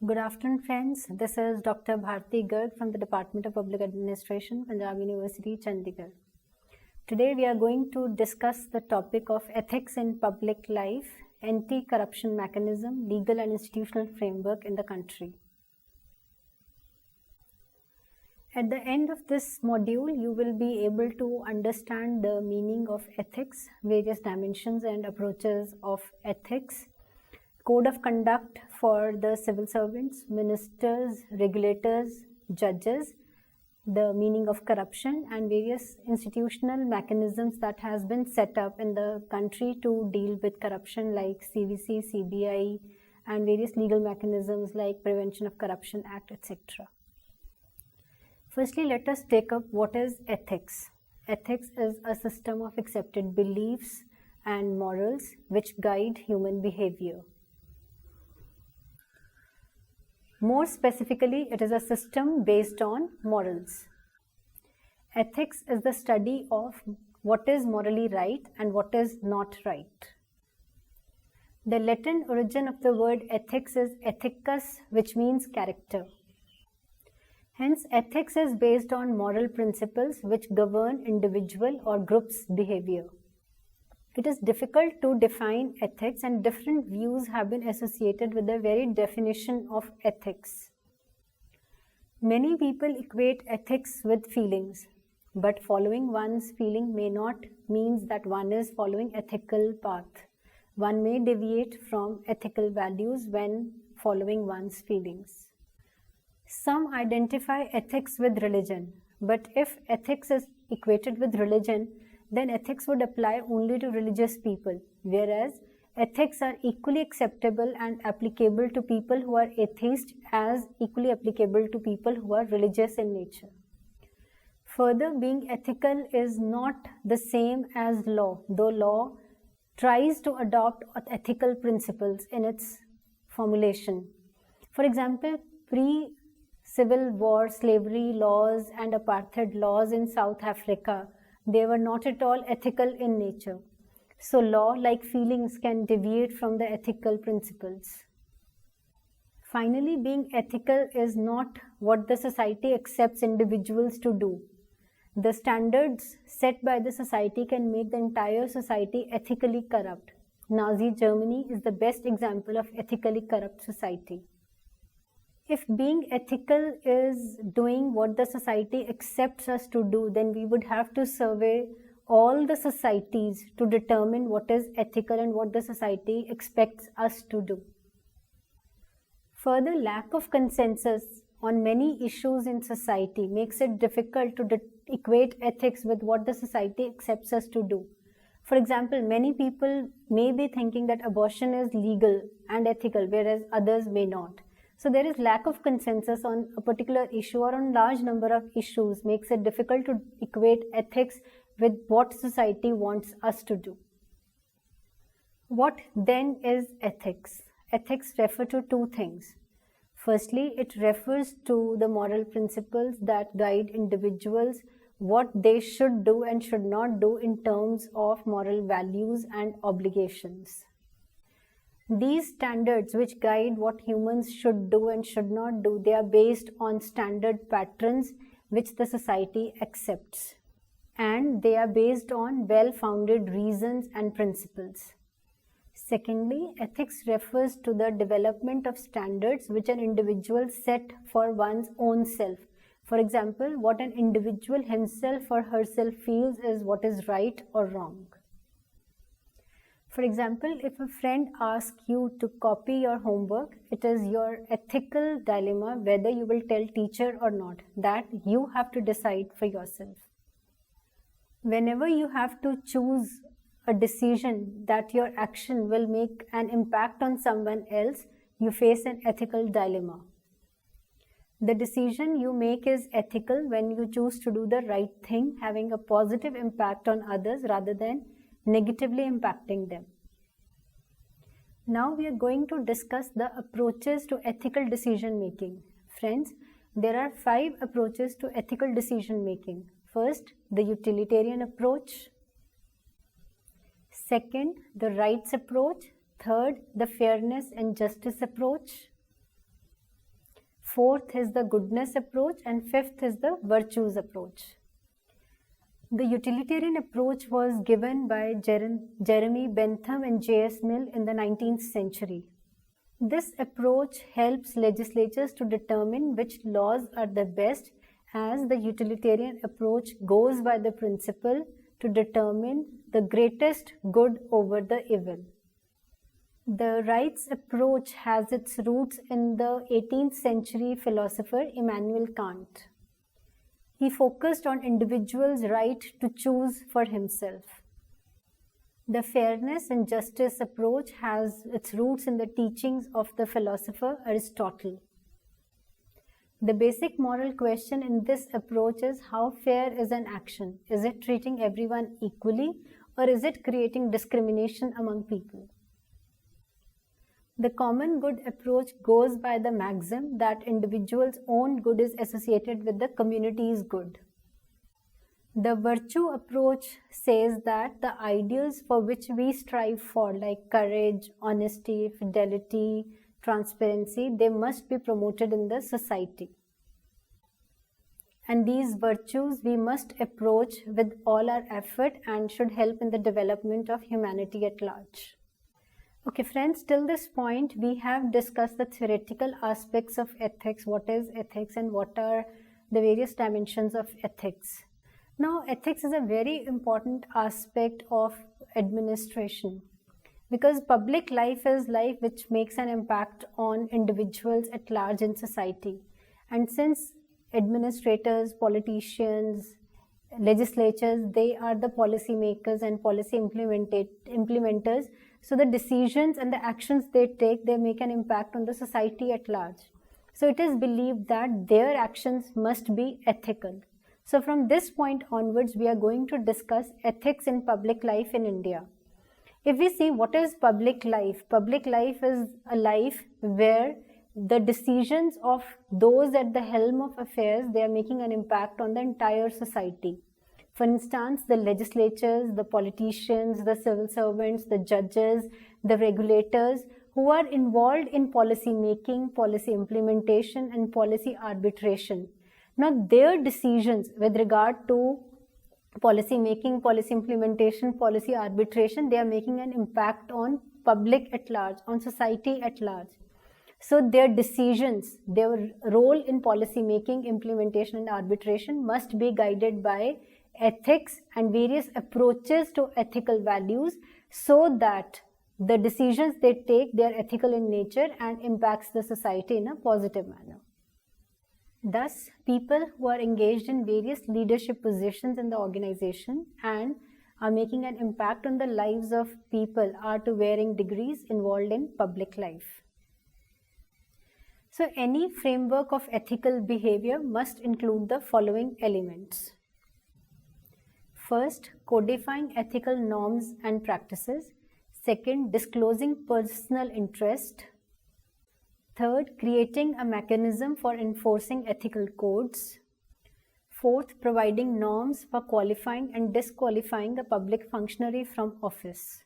Good afternoon, friends. This is Dr. Bharti Garg from the Department of Public Administration, Punjab University, Chandigarh. Today, we are going to discuss the topic of ethics in public life, anti-corruption mechanism, legal and institutional framework in the country. At the end of this module, you will be able to understand the meaning of ethics, various dimensions and approaches of ethics, code of conduct for the civil servants, ministers, regulators, judges, the meaning of corruption, and various institutional mechanisms that has been set up in the country to deal with corruption like CVC, CBI, and various legal mechanisms like Prevention of Corruption Act, etc. Firstly, let us take up what is ethics. Ethics is a system of accepted beliefs and morals which guide human behavior. More specifically, it is a system based on morals. Ethics is the study of what is morally right and what is not right. The Latin origin of the word ethics is ethicus, which means character. Hence, ethics is based on moral principles which govern individual or group's behavior. It is difficult to define ethics, and different views have been associated with the very definition of ethics. Many people equate ethics with feelings, but following one's feeling may not mean that one is following ethical path. One may deviate from ethical values when following one's feelings. Some identify ethics with religion, but if ethics is equated with religion, then ethics would apply only to religious people, whereas ethics are equally acceptable and applicable to people who are atheist as equally applicable to people who are religious in nature. Further, being ethical is not the same as law, though law tries to adopt ethical principles in its formulation. For example, pre-Civil War slavery laws and apartheid laws in South Africa, they were not at all ethical in nature. So law, like feelings, can deviate from the ethical principles. Finally, being ethical is not what the society accepts individuals to do. The standards set by the society can make the entire society ethically corrupt. Nazi Germany is the best example of ethically corrupt society. If being ethical is doing what the society accepts us to do, then we would have to survey all the societies to determine what is ethical and what the society expects us to do. Further, lack of consensus on many issues in society makes it difficult to equate ethics with what the society accepts us to do. For example, many people may be thinking that abortion is legal and ethical, whereas others may not. So there is lack of consensus on a particular issue or on large number of issues makes it difficult to equate ethics with what society wants us to do. What then is ethics? Ethics refer to two things. Firstly, it refers to the moral principles that guide individuals, what they should do and should not do in terms of moral values and obligations. These standards which guide what humans should do and should not do, they are based on standard patterns which the society accepts. And they are based on well-founded reasons and principles. Secondly, ethics refers to the development of standards which an individual set for one's own self. For example, what an individual himself or herself feels is what is right or wrong. For example, if a friend asks you to copy your homework, it is your ethical dilemma whether you will tell teacher or not. That you have to decide for yourself. Whenever you have to choose a decision that your action will make an impact on someone else, you face an ethical dilemma. The decision you make is ethical when you choose to do the right thing, having a positive impact on others rather than negatively impacting them. Now we are going to discuss the approaches to ethical decision making. Friends, there are 5 approaches to ethical decision making. First, the utilitarian approach. Second, the rights approach. Third, the fairness and justice approach. fourth is the goodness approach, and fifth is the virtues approach. The utilitarian approach was given by Jeremy Bentham and J.S. Mill in the 19th century. This approach helps legislatures to determine which laws are the best, as the utilitarian approach goes by the principle to determine the greatest good over the evil. The rights approach has its roots in the 18th century philosopher Immanuel Kant. He focused on individuals' right to choose for himself. The fairness and justice approach has its roots in the teachings of the philosopher Aristotle. The basic moral question in this approach is, how fair is an action? Is it treating everyone equally, or is it creating discrimination among people? The common good approach goes by the maxim that individuals' own good is associated with the community's good. The virtue approach says that the ideals for which we strive for, like courage, honesty, fidelity, transparency, they must be promoted in the society. And these virtues we must approach with all our effort and should help in the development of humanity at large. Okay friends, till this point we have discussed the theoretical aspects of ethics, what is ethics and what are the various dimensions of ethics. Now ethics is a very important aspect of administration, because public life is life which makes an impact on individuals at large in society. And since administrators, politicians, legislatures, they are the policy makers and policy implementers, so the decisions and the actions they take, they make an impact on the society at large. So it is believed that their actions must be ethical. So from this point onwards, we are going to discuss ethics in public life in India. If we see what is public life is a life where the decisions of those at the helm of affairs, they are making an impact on the entire society. For instance, the legislatures, the politicians, the civil servants, the judges, the regulators who are involved in policy making, policy implementation and policy arbitration. Now their decisions with regard to policy making, policy implementation, policy arbitration, they are making an impact on public at large, on society at large. So their decisions, their role in policy making, implementation and arbitration must be guided by ethics and various approaches to ethical values, so that the decisions they take, they are ethical in nature and impacts the society in a positive manner. Thus, people who are engaged in various leadership positions in the organization and are making an impact on the lives of people are to varying degrees involved in public life. So any framework of ethical behavior must include the following elements. First, codifying ethical norms and practices. Second, disclosing personal interest. Third, creating a mechanism for enforcing ethical codes. Fourth, providing norms for qualifying and disqualifying a public functionary from office.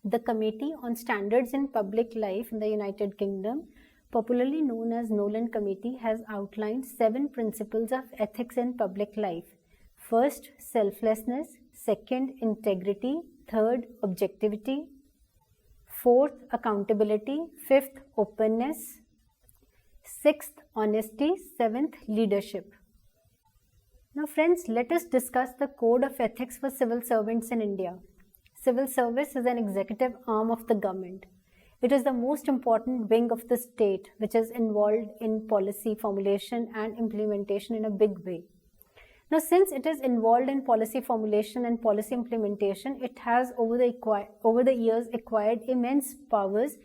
The Committee on Standards in Public Life in the United Kingdom, popularly known as Nolan Committee, has outlined 7 principles of ethics in public life. First, selflessness. Second, integrity. Third, objectivity. Fourth, accountability. Fifth, openness. Sixth, honesty. Seventh, leadership. Now friends, let us discuss the code of ethics for civil servants in India. Civil service is an executive arm of the government. It is the most important wing of the state which is involved in policy formulation and implementation in a big way. Now, since it is involved in policy formulation and policy implementation, it has over the years acquired immense powers,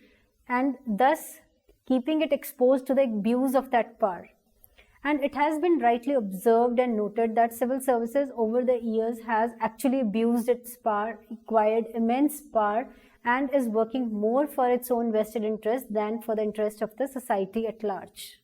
and thus keeping it exposed to the abuse of that power. And it has been rightly observed and noted that civil services over the years has actually abused its power, acquired immense power, and is working more for its own vested interest than for the interest of the society at large.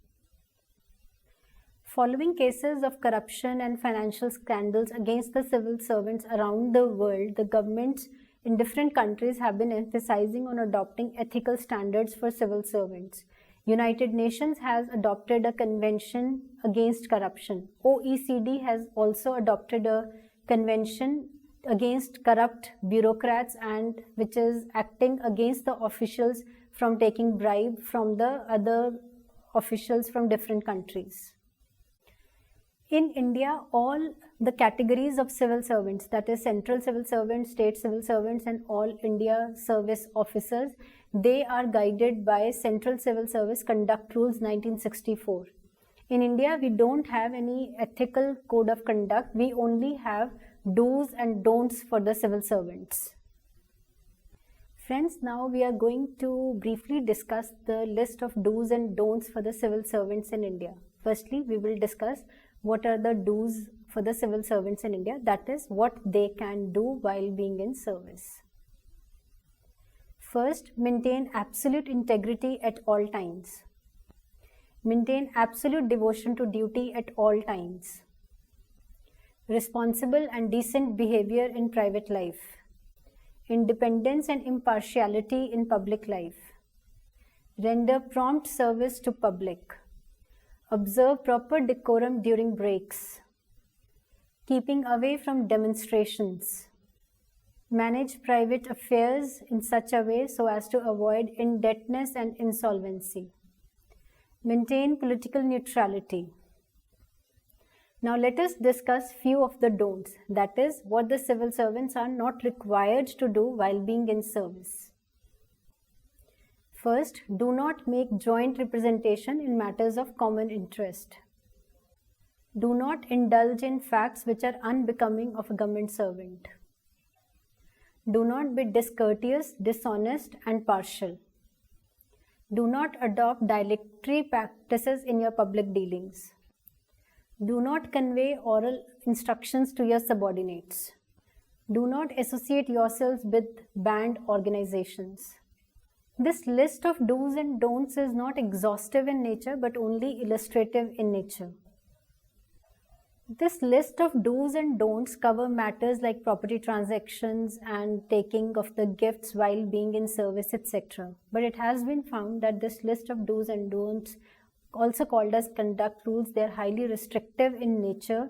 Following cases of corruption and financial scandals against the civil servants around the world, the governments in different countries have been emphasizing on adopting ethical standards for civil servants. United Nations has adopted a convention against corruption. OECD has also adopted a convention against corrupt bureaucrats and which is acting against the officials from taking bribe from the other officials from different countries. In India, all the categories of civil servants, that is central civil servants, state civil servants and all India service officers, they are guided by Central Civil Service Conduct Rules 1964. In India, we don't have any ethical code of conduct. We only have do's and don'ts for the civil servants. Friends, now we are going to briefly discuss the list of do's and don'ts for the civil servants in India. Firstly, we will discuss what are the do's for the civil servants in India, that is, what they can do while being in service. First, maintain absolute integrity at all times. Maintain absolute devotion to duty at all times. Responsible and decent behavior in private life. Independence and impartiality in public life. Render prompt service to public. Observe proper decorum during breaks. Keeping away from demonstrations. Manage private affairs in such a way so as to avoid indebtedness and insolvency. Maintain political neutrality. Now let us discuss few of the don'ts, that is, what the civil servants are not required to do while being in service. First, do not make joint representation in matters of common interest. Do not indulge in facts which are unbecoming of a government servant. Do not be discourteous, dishonest, and partial. Do not adopt dilatory practices in your public dealings. Do not convey oral instructions to your subordinates. Do not associate yourselves with banned organizations. This list of do's and don'ts is not exhaustive in nature but only illustrative in nature. This list of do's and don'ts cover matters like property transactions and taking of the gifts while being in service, etc. But it has been found that this list of do's and don'ts, also called as conduct rules, they are highly restrictive in nature,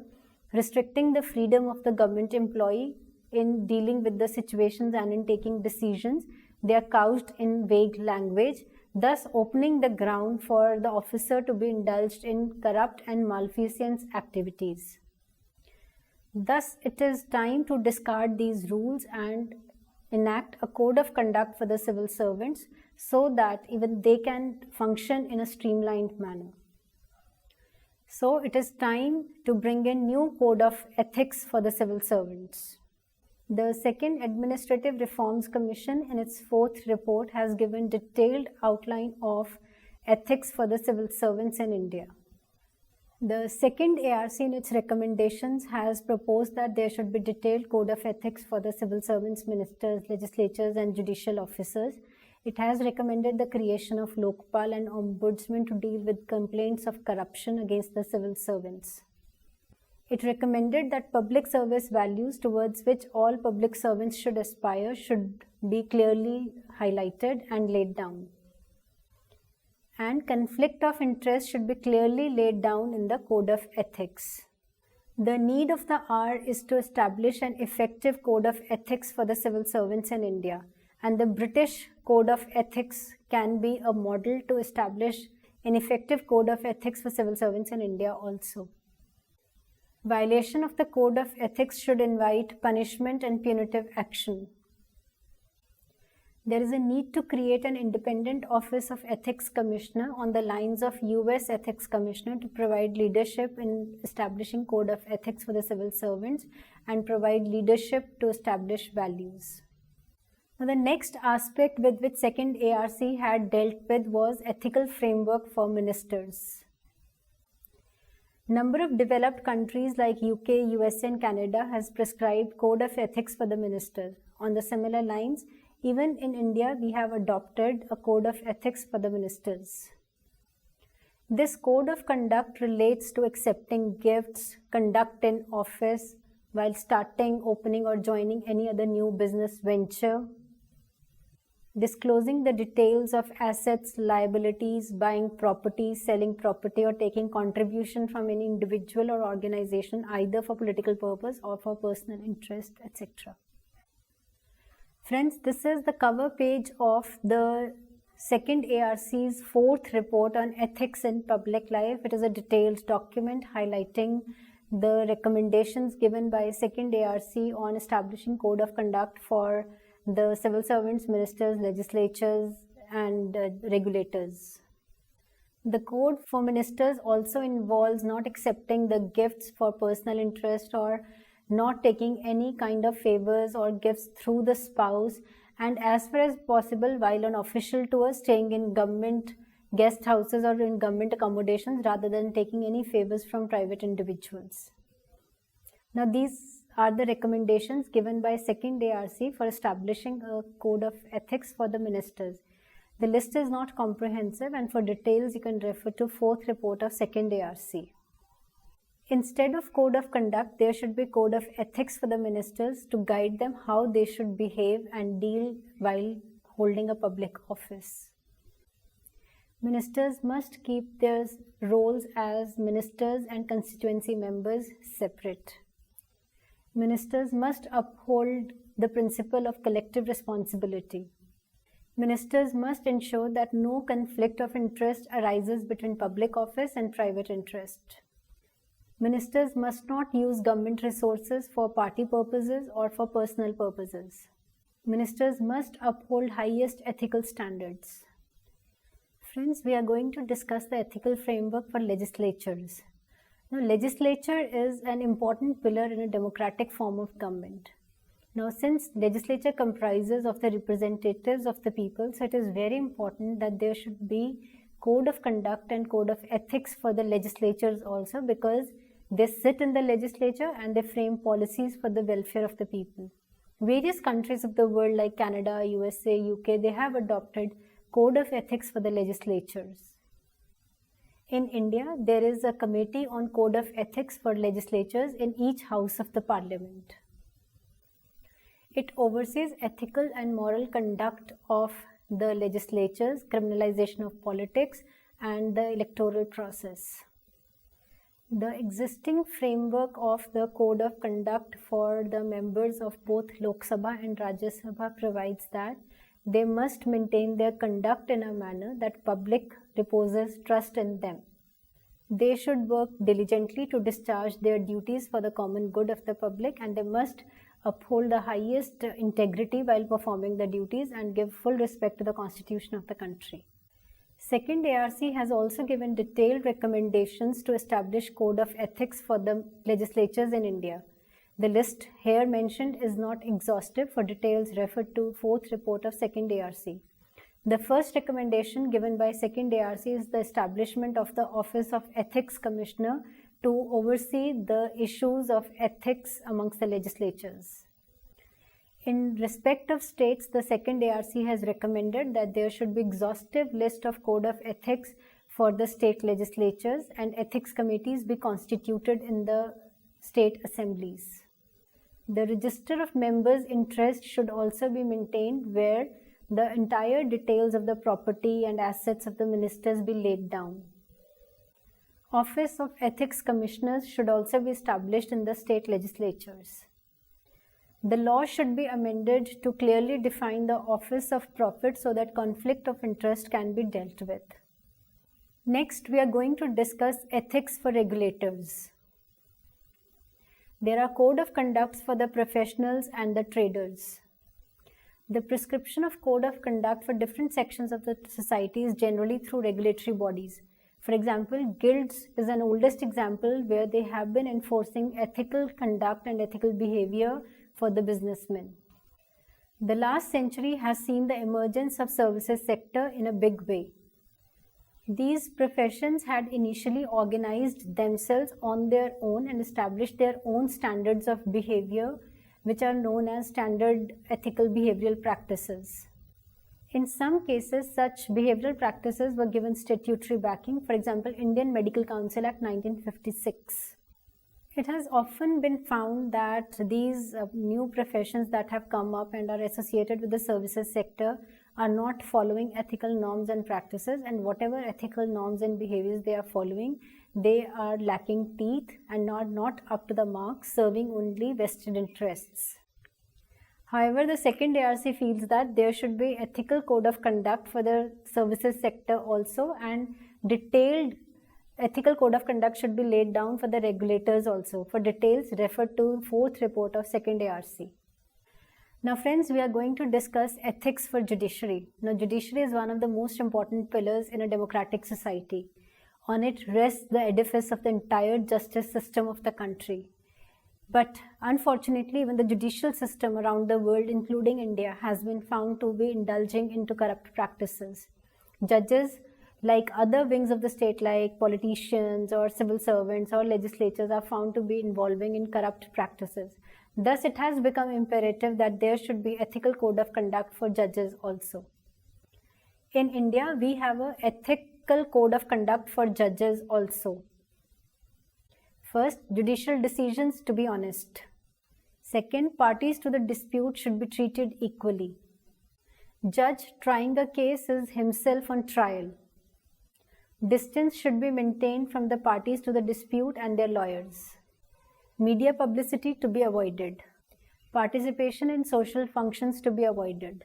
restricting the freedom of the government employee in dealing with the situations and in taking decisions. They are couched in vague language, thus opening the ground for the officer to be indulged in corrupt and malfeasance activities. Thus, it is time to discard these rules and enact a code of conduct for the civil servants so that even they can function in a streamlined manner. So, it is time to bring in new code of ethics for the civil servants. The Second Administrative Reforms Commission in its 4th report has given detailed outline of ethics for the civil servants in India. The second ARC in its recommendations has proposed that there should be detailed code of ethics for the civil servants, ministers, legislatures and judicial officers. It has recommended the creation of Lokpal and Ombudsman to deal with complaints of corruption against the civil servants. It recommended that public service values towards which all public servants should aspire should be clearly highlighted and laid down. And conflict of interest should be clearly laid down in the code of ethics. The need of the hour is to establish an effective code of ethics for the civil servants in India, and the British code of ethics can be a model to establish an effective code of ethics for civil servants in India also. Violation of the code of ethics should invite punishment and punitive action. There is a need to create an independent office of ethics commissioner on the lines of US ethics commissioner to provide leadership in establishing code of ethics for the civil servants and provide leadership to establish values. Now, the next aspect with which second ARC had dealt with was ethical framework for ministers. Number of developed countries like UK, USA and Canada has prescribed code of ethics for the minister. On the similar lines, even in India, we have adopted a code of ethics for the ministers. This code of conduct relates to accepting gifts, conduct in office, while starting, opening or joining any other new business venture, disclosing the details of assets, liabilities, buying property, selling property, or taking contribution from any individual or organization either for political purpose or for personal interest, etc. Friends, this is the cover page of the second ARC's fourth report on ethics in public life. It is a detailed document highlighting the recommendations given by second ARC on establishing code of conduct for the civil servants, ministers, legislatures, and regulators. The code for ministers also involves not accepting the gifts for personal interest or not taking any kind of favors or gifts through the spouse, and as far as possible while on official tour staying in government guest houses or in government accommodations rather than taking any favors from private individuals. Now these are the recommendations given by second ARC for establishing a code of ethics for the ministers. The list is not comprehensive, and for details you can refer to fourth report of second ARC. Instead of code of conduct, there should be code of ethics for the ministers to guide them how they should behave and deal while holding a public office. Ministers must keep their roles as ministers and constituency members separate. Ministers must uphold the principle of collective responsibility. Ministers must ensure that no conflict of interest arises between public office and private interest. Ministers must not use government resources for party purposes or for personal purposes. Ministers must uphold highest ethical standards. Friends, we are going to discuss the ethical framework for legislatures. Now, legislature is an important pillar in a democratic form of government. Now, since legislature comprises of the representatives of the people, so it is very important that there should be code of conduct and code of ethics for the legislatures also, because they sit in the legislature and they frame policies for the welfare of the people. Various countries of the world like Canada, USA, UK, they have adopted code of ethics for the legislatures. In India, there is a committee on code of ethics for legislatures in each house of the parliament. It oversees ethical and moral conduct of the legislatures, criminalization of politics, and the electoral process. The existing framework of the code of conduct for the members of both Lok Sabha and Rajya Sabha provides that they must maintain their conduct in a manner that public reposes trust in them. They should work diligently to discharge their duties for the common good of the public, and they must uphold the highest integrity while performing the duties and give full respect to the Constitution of the country. Second ARC has also given detailed recommendations to establish code of ethics for the legislatures in India. The list here mentioned is not exhaustive. For details, refer to fourth report of second ARC. The first recommendation given by second ARC is the establishment of the Office of Ethics Commissioner to oversee the issues of ethics amongst the legislatures. In respect of states, the second ARC has recommended that there should be exhaustive list of code of ethics for the state legislatures, and ethics committees be constituted in the state assemblies. The register of members' interest should also be maintained, where the entire details of the property and assets of the ministers be laid down. Office of Ethics Commissioners should also be established in the state legislatures. The law should be amended to clearly define the office of profit so that conflict of interest can be dealt with. Next, we are going to discuss ethics for regulators. There are code of conducts for the professionals and the traders. The prescription of code of conduct for different sections of the society is generally through regulatory bodies. For example, guilds is an oldest example where they have been enforcing ethical conduct and ethical behavior for the businessmen. The last century has seen the emergence of services sector in a big way. These professions had initially organized themselves on their own and established their own standards of behavior, which are known as standard ethical behavioral practices. In some cases, such behavioral practices were given statutory backing. For example, Indian Medical Council Act 1956. It has often been found that these new professions that have come up and are associated with the services sector are not following ethical norms and practices, and whatever ethical norms and behaviors they are following, they are lacking teeth and are not up to the mark, serving only vested interests. However, the second ARC feels that there should be ethical code of conduct for the services sector also, and detailed ethical code of conduct should be laid down for the regulators also. For details, refer to fourth report of second ARC. Now friends, we are going to discuss ethics for judiciary. Now judiciary is one of the most important pillars in a democratic society. On it rests the edifice of the entire justice system of the country. But unfortunately, even the judicial system around the world, including India, has been found to be indulging into corrupt practices. Judges, like other wings of the state, like politicians or civil servants or legislatures, are found to be involving in corrupt practices. Thus, it has become imperative that there should be ethical code of conduct for judges also. In India, we have an ethical code of conduct for judges also. First, judicial decisions to be honest. Second, parties to the dispute should be treated equally. Judge trying a case is himself on trial. Distance should be maintained from the parties to the dispute and their lawyers. Media publicity to be avoided. Participation in social functions to be avoided.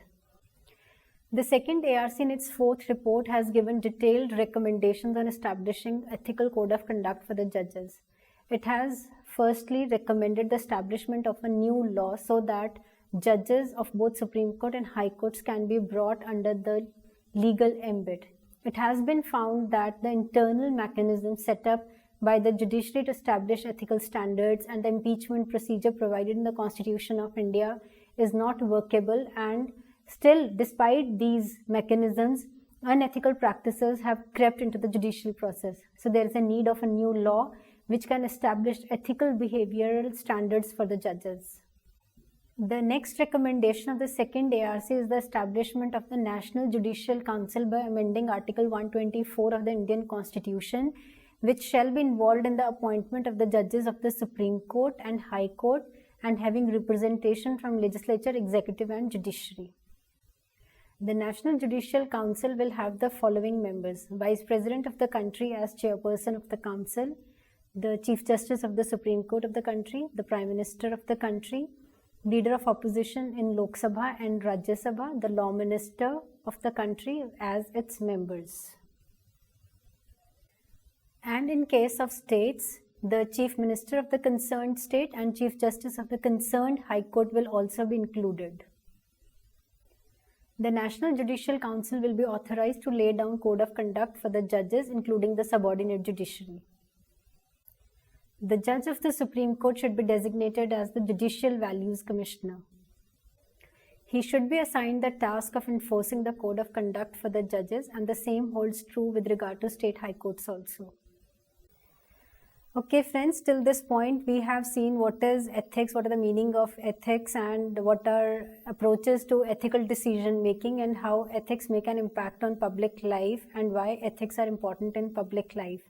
The second ARC in its fourth report has given detailed recommendations on establishing ethical code of conduct for the judges. It has firstly recommended the establishment of a new law so that judges of both Supreme Court and High Courts can be brought under the legal ambit. It has been found that the internal mechanism set up by the judiciary to establish ethical standards and the impeachment procedure provided in the Constitution of India is not workable, and still, despite these mechanisms, unethical practices have crept into the judicial process. So there is a need of a new law which can establish ethical behavioral standards for the judges. The next recommendation of the second ARC is the establishment of the National Judicial Council by amending Article 124 of the Indian Constitution, which shall be involved in the appointment of the judges of the Supreme Court and High Court and having representation from legislature, executive and judiciary. The National Judicial Council will have the following members: Vice President of the country as chairperson of the council, the Chief Justice of the Supreme Court of the country, the Prime Minister of the country, Leader of Opposition in Lok Sabha and Rajya Sabha, the Law Minister of the country as its members. And in case of states, the Chief Minister of the concerned state and Chief Justice of the concerned High Court will also be included. The National Judicial Council will be authorized to lay down code of conduct for the judges, including the subordinate judiciary. The judge of the Supreme Court should be designated as the Judicial Values Commissioner. He should be assigned the task of enforcing the code of conduct for the judges, and the same holds true with regard to state high courts also. Okay friends, till this point we have seen what is ethics, what are the meaning of ethics, and what are approaches to ethical decision making, and how ethics make an impact on public life and why ethics are important in public life.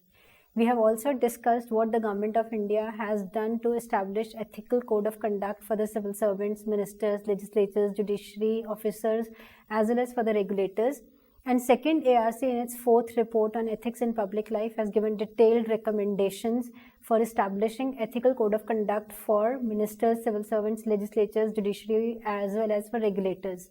We have also discussed what the Government of India has done to establish ethical code of conduct for the civil servants, ministers, legislators, judiciary officers, as well as for the regulators. And second ARC in its fourth report on ethics in public life has given detailed recommendations for establishing ethical code of conduct for ministers, civil servants, legislatures, judiciary, as well as for regulators.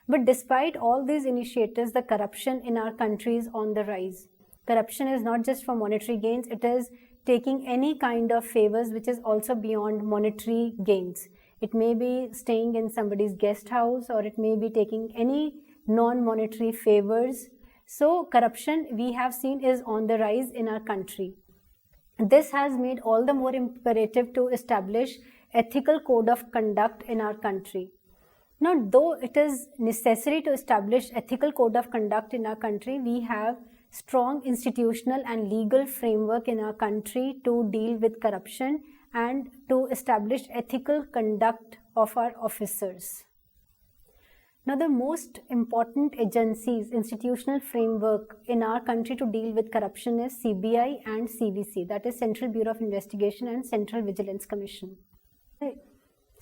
But despite all these initiatives, the corruption in our country is on the rise. Corruption is not just for monetary gains, it is taking any kind of favors which is also beyond monetary gains. It may be staying in somebody's guest house, or it may be taking any non-monetary favors. So corruption, we have seen, is on the rise in our country. This has made all the more imperative to establish ethical code of conduct in our country. Now, though it is necessary to establish ethical code of conduct in our country, we have strong institutional and legal framework in our country to deal with corruption and to establish ethical conduct of our officers. Now, the most important agencies, institutional framework in our country to deal with corruption is CBI and CVC, that is Central Bureau of Investigation and Central Vigilance Commission.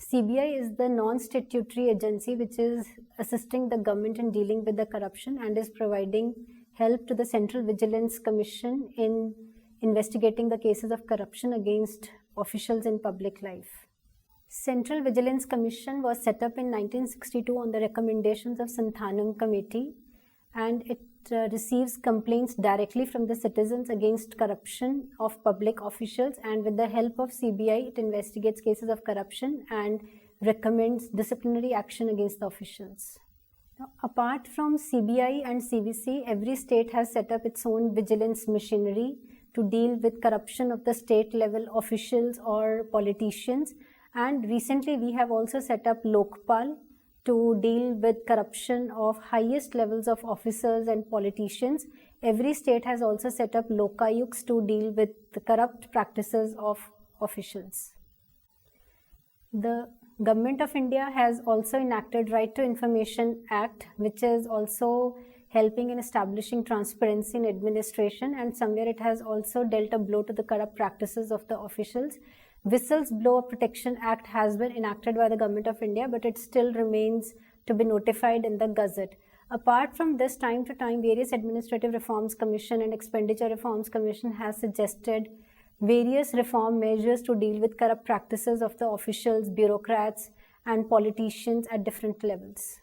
CBI is the non-statutory agency which is assisting the government in dealing with the corruption and is providing help to the Central Vigilance Commission in investigating the cases of corruption against officials in public life. Central Vigilance Commission was set up in 1962 on the recommendations of Santhanam Committee, and it receives complaints directly from the citizens against corruption of public officials, and with the help of CBI, it investigates cases of corruption and recommends disciplinary action against the officials. Now, apart from CBI and CVC, every state has set up its own vigilance machinery to deal with corruption of the state level officials or politicians. And recently we have also set up Lokpal to deal with corruption of highest levels of officers and politicians. Every state has also set up Lokayuks to deal with the corrupt practices of officials. The Government of India has also enacted Right to Information Act, which is also helping in establishing transparency in administration, and somewhere it has also dealt a blow to the corrupt practices of the officials. Whistleblower Protection Act has been enacted by the Government of India, but it still remains to be notified in the Gazette. Apart from this, time to time, various Administrative Reforms Commission and Expenditure Reforms Commission has suggested various reform measures to deal with corrupt practices of the officials, bureaucrats, and politicians at different levels.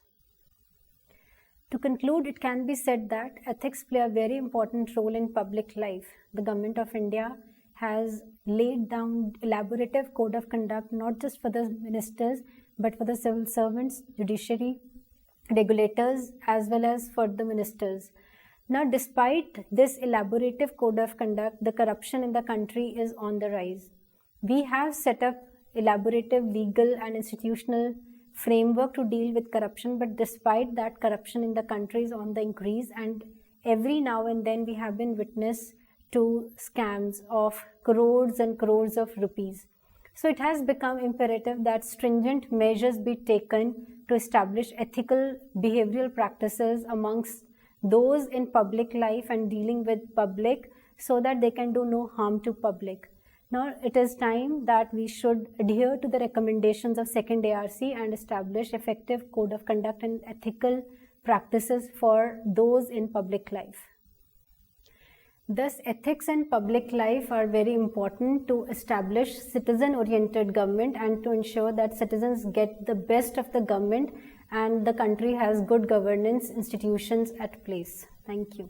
To conclude, it can be said that ethics play a very important role in public life. The Government of India has laid down elaborative code of conduct not just for the ministers but for the civil servants, judiciary, regulators, as well as for the ministers. Now, despite this elaborative code of conduct, the corruption in the country is on the rise. We have set up elaborative legal and institutional framework to deal with corruption, but despite that, corruption in the country is on the increase, and every now and then we have been witness to scams of crores and crores of rupees. So it has become imperative that stringent measures be taken to establish ethical behavioral practices amongst those in public life and dealing with public, so that they can do no harm to public. Now it is time that we should adhere to the recommendations of second ARC and establish effective code of conduct and ethical practices for those in public life. Thus, ethics in public life are very important to establish citizen-oriented government and to ensure that citizens get the best of the government and the country has good governance institutions at place. Thank you.